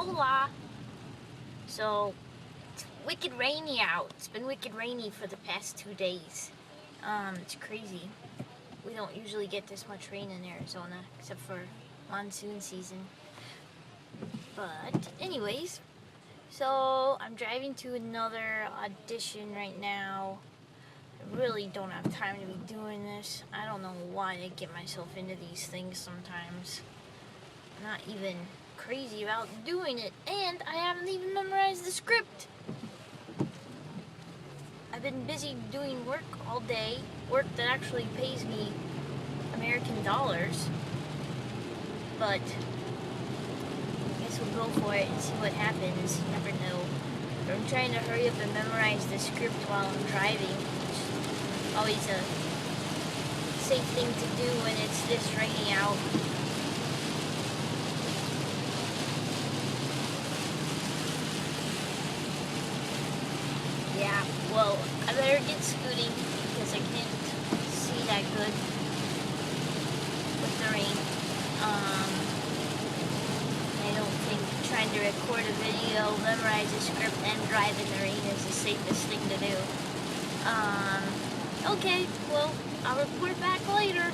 hola. So, it's wicked rainy out. It's been wicked rainy for the past 2 days. It's crazy. We don't usually get this much rain in Arizona, except for monsoon season. But, anyways, so I'm driving to another audition right now. I really don't have time to be doing this. I don't know why I get myself into these things sometimes. I'm not even crazy about doing it, and I haven't even memorized the script. I've been busy doing work all day, work that actually pays me American dollars, but I guess we'll go for it and see what happens. You never know. But I'm trying to hurry up and memorize the script while I'm driving, which is always a safe thing to do when it's this rainy out. Yeah, well, I better get scooting because I can't see that good with the rain. I don't think trying to record a video, memorize a script, and drive in the rain is the safest thing to do. Okay, well, I'll report back later.